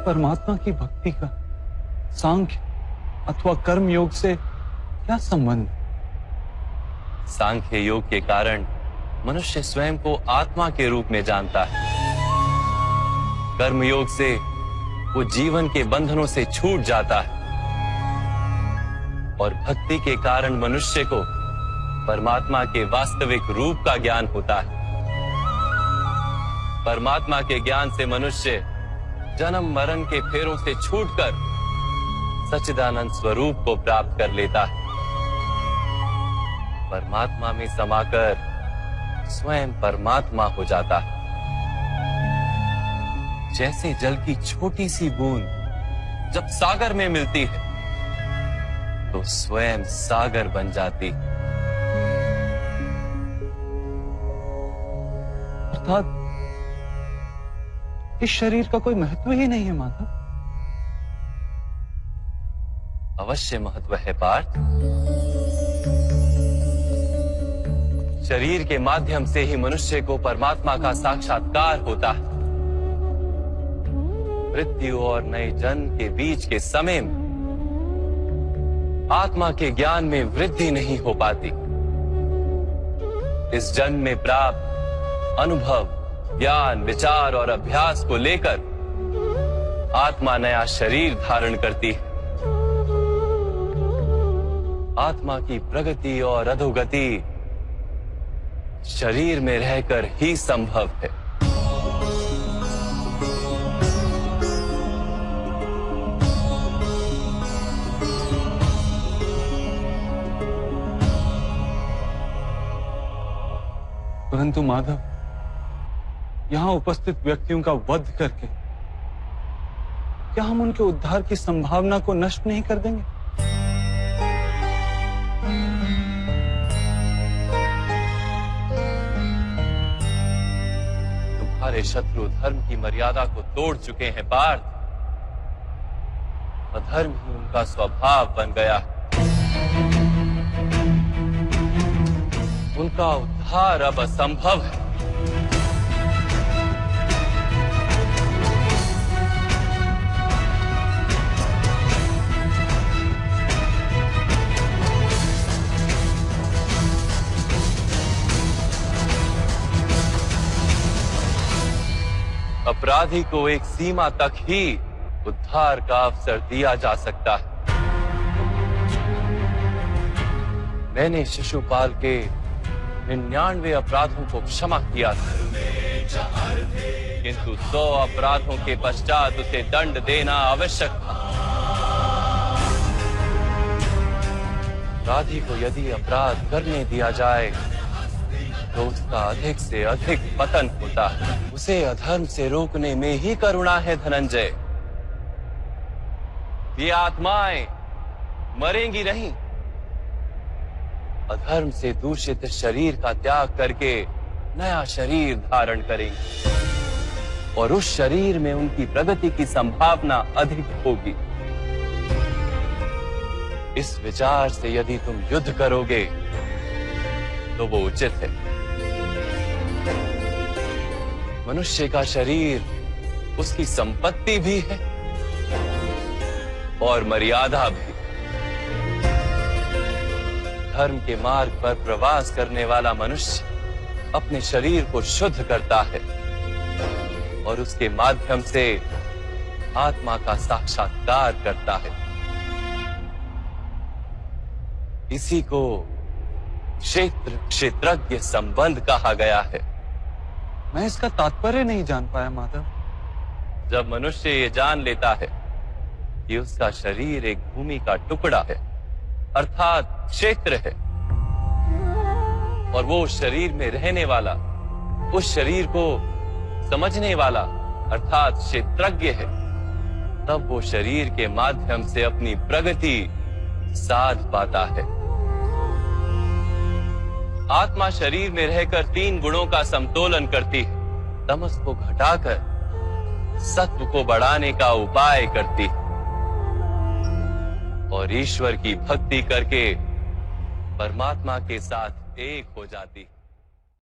परमात्मा की भक्ति का सांख्य अथवा कर्म योग से क्या संबंध? सांख्य योग के कारण मनुष्य स्वयं को आत्मा के रूप में जानता है। कर्म योग से वो जीवन के बंधनों से छूट जाता है और भक्ति के कारण मनुष्य को परमात्मा के वास्तविक रूप का ज्ञान होता है। परमात्मा के ज्ञान से मनुष्य जन्म मरण के फेरों से छूटकर सच्चिदानंद स्वरूप को प्राप्त कर लेता है। परमात्मा में समाकर स्वयं परमात्मा हो जाता है। जैसे जल की छोटी सी बूंद जब सागर में मिलती है तो स्वयं सागर बन जाती है। अर्थात इस शरीर का कोई महत्व ही नहीं है माधव। अवश्य महत्व है पार्थ। शरीर के माध्यम से ही मनुष्य को परमात्मा का साक्षात्कार होता है। मृत्यु और नए जन्म के बीच के समय में आत्मा के ज्ञान में वृद्धि नहीं हो पाती। इस जन्म में प्राप्त अनुभव, ज्ञान, विचार और अभ्यास को लेकर आत्मा नया शरीर धारण करती है। आत्मा की प्रगति और अधोगति शरीर में रहकर ही संभव है। परंतु माधव, यहां उपस्थित व्यक्तियों का वध करके क्या हम उनके उद्धार की संभावना को नष्ट नहीं कर देंगे? तुम्हारे शत्रु धर्म की मर्यादा को तोड़ चुके हैं पार्थ। अधर्म ही उनका स्वभाव बन गया। उनका उद्धार अब असंभव है। अपराधी को एक सीमा तक ही उद्धार का अवसर दिया जा सकता है। मैंने शिशुपाल के 99 अपराधों को क्षमा किया था, किंतु 100 अपराधों के पश्चात उसे दंड देना आवश्यक था। अपराधी को यदि अपराध करने दिया जाए तो उसका अधिक से अधिक पतन होता है। उसे अधर्म से रोकने में ही करुणा है धनंजय। ये आत्माएं मरेंगी नहीं। अधर्म से दूषित शरीर का त्याग करके नया शरीर धारण करेंगे और उस शरीर में उनकी प्रगति की संभावना अधिक होगी। इस विचार से यदि तुम युद्ध करोगे तो वो उचित है। मनुष्य का शरीर उसकी संपत्ति भी है और मर्यादा भी। धर्म के मार्ग पर प्रवास करने वाला मनुष्य अपने शरीर को शुद्ध करता है और उसके माध्यम से आत्मा का साक्षात्कार करता है। इसी को क्षेत्र क्षेत्रज्ञ संबंध कहा गया है। मैं इसका तात्पर्य नहीं जान पाया माधव। जब मनुष्य ये जान लेता है कि उसका शरीर एक भूमि का टुकड़ा है, अर्थात क्षेत्र है, और वो उस शरीर में रहने वाला, उस शरीर को समझने वाला अर्थात क्षेत्रज्ञ है, तब वो शरीर के माध्यम से अपनी प्रगति साध पाता है। आत्मा शरीर में रहकर 3 गुणों का समतोलन करती है। तमस को घटाकर सत्व को बढ़ाने का उपाय करती है और ईश्वर की भक्ति करके परमात्मा के साथ एक हो जाती है।